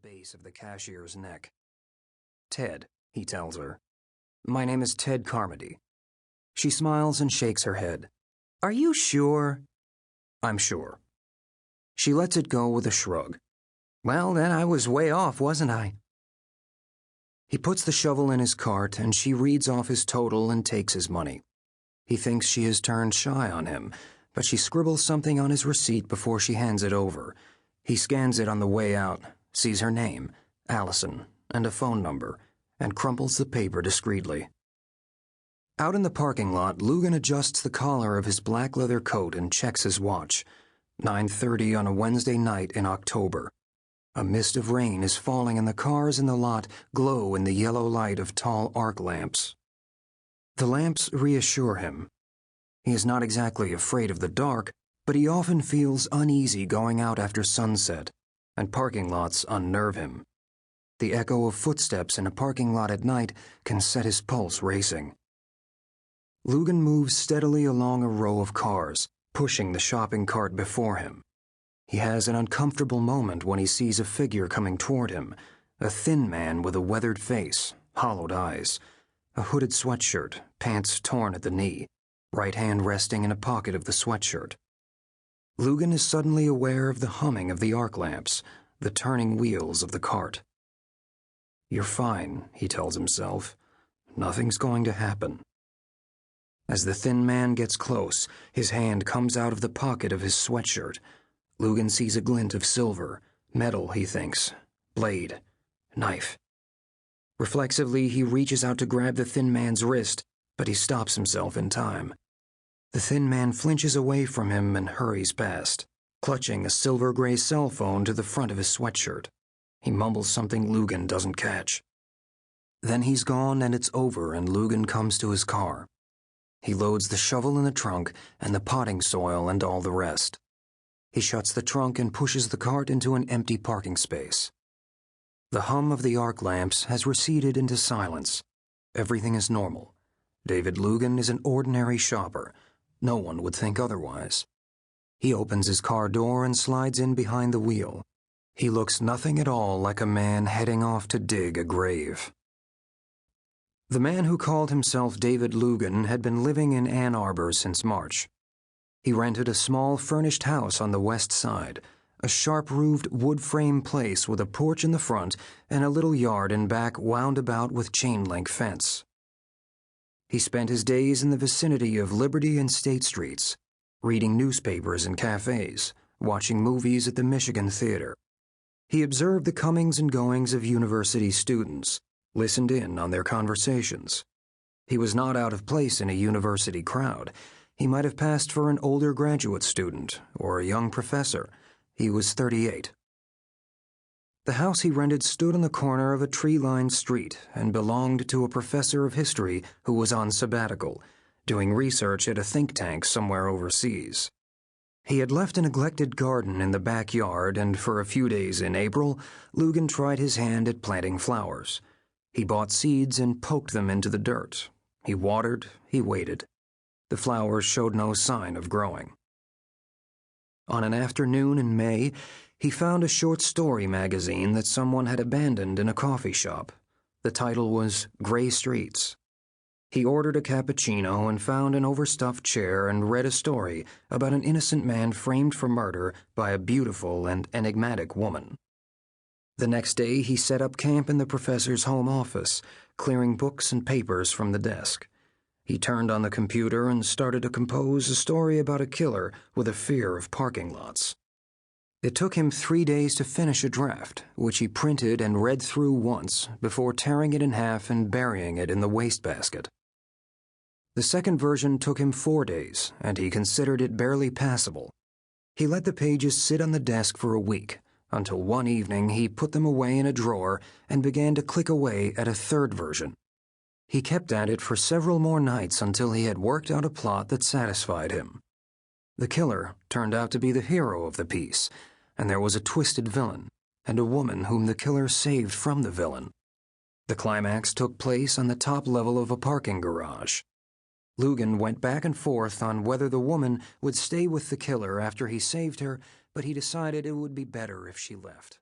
base of the cashier's neck. "Ted," he tells her. "My name is Ted Carmody." She smiles and shakes her head. "Are you sure?" "I'm sure." She lets it go with a shrug. "Well, then I was way off, wasn't I?" He puts the shovel in his cart, and she reads off his total and takes his money. He thinks she has turned shy on him, but she scribbles something on his receipt before she hands it over. He scans it on the way out, sees her name, Allison, and a phone number, and crumples the paper discreetly. Out in the parking lot, Loogan adjusts the collar of his black leather coat and checks his watch. 9:30 on a Wednesday night in October. A mist of rain is falling and the cars in the lot glow in the yellow light of tall arc lamps. The lamps reassure him. He is not exactly afraid of the dark, but he often feels uneasy going out after sunset, and parking lots unnerve him. The echo of footsteps in a parking lot at night can set his pulse racing. Loogan moves steadily along a row of cars, pushing the shopping cart before him. He has an uncomfortable moment when he sees a figure coming toward him, a thin man with a weathered face, hollowed eyes, a hooded sweatshirt, pants torn at the knee, right hand resting in a pocket of the sweatshirt. Loogan is suddenly aware of the humming of the arc lamps, the turning wheels of the cart. "You're fine," he tells himself. "Nothing's going to happen." As the thin man gets close, his hand comes out of the pocket of his sweatshirt. Loogan sees a glint of silver, metal, he thinks, blade, knife. Reflexively, he reaches out to grab the thin man's wrist, but he stops himself in time. The thin man flinches away from him and hurries past, clutching a silver-gray cell phone to the front of his sweatshirt. He mumbles something Loogan doesn't catch. Then he's gone and it's over, and Loogan comes to his car. He loads the shovel in the trunk and the potting soil and all the rest. He shuts the trunk and pushes the cart into an empty parking space. The hum of the arc lamps has receded into silence. Everything is normal. David Loogan is an ordinary shopper. No one would think otherwise. He opens his car door and slides in behind the wheel. He looks nothing at all like a man heading off to dig a grave. The man who called himself David Loogan had been living in Ann Arbor since March. He rented a small furnished house on the west side, a sharp-roofed wood-frame place with a porch in the front and a little yard in back wound about with chain-link fence. He spent his days in the vicinity of Liberty and State Streets, reading newspapers in cafes, watching movies at the Michigan Theater. He observed the comings and goings of university students, listened in on their conversations. He was not out of place in a university crowd. He might have passed for an older graduate student or a young professor. He was 38. The house he rented stood on the corner of a tree-lined street and belonged to a professor of history who was on sabbatical, doing research at a think tank somewhere overseas. He had left a neglected garden in the backyard, and for a few days in April, Loogan tried his hand at planting flowers. He bought seeds and poked them into the dirt. He watered, he waited. The flowers showed no sign of growing. On an afternoon in May, he found a short story magazine that someone had abandoned in a coffee shop. The title was Gray Streets. He ordered a cappuccino and found an overstuffed chair and read a story about an innocent man framed for murder by a beautiful and enigmatic woman. The next day, he set up camp in the professor's home office, clearing books and papers from the desk. He turned on the computer and started to compose a story about a killer with a fear of parking lots. It took him 3 days to finish a draft, which he printed and read through once before tearing it in half and burying it in the wastebasket. The second version took him 4 days, and he considered it barely passable. He let the pages sit on the desk for a week, until one evening he put them away in a drawer and began to click away at a third version. He kept at it for several more nights until he had worked out a plot that satisfied him. The killer turned out to be the hero of the piece, and there was a twisted villain, and a woman whom the killer saved from the villain. The climax took place on the top level of a parking garage. Loogan went back and forth on whether the woman would stay with the killer after he saved her, but he decided it would be better if she left.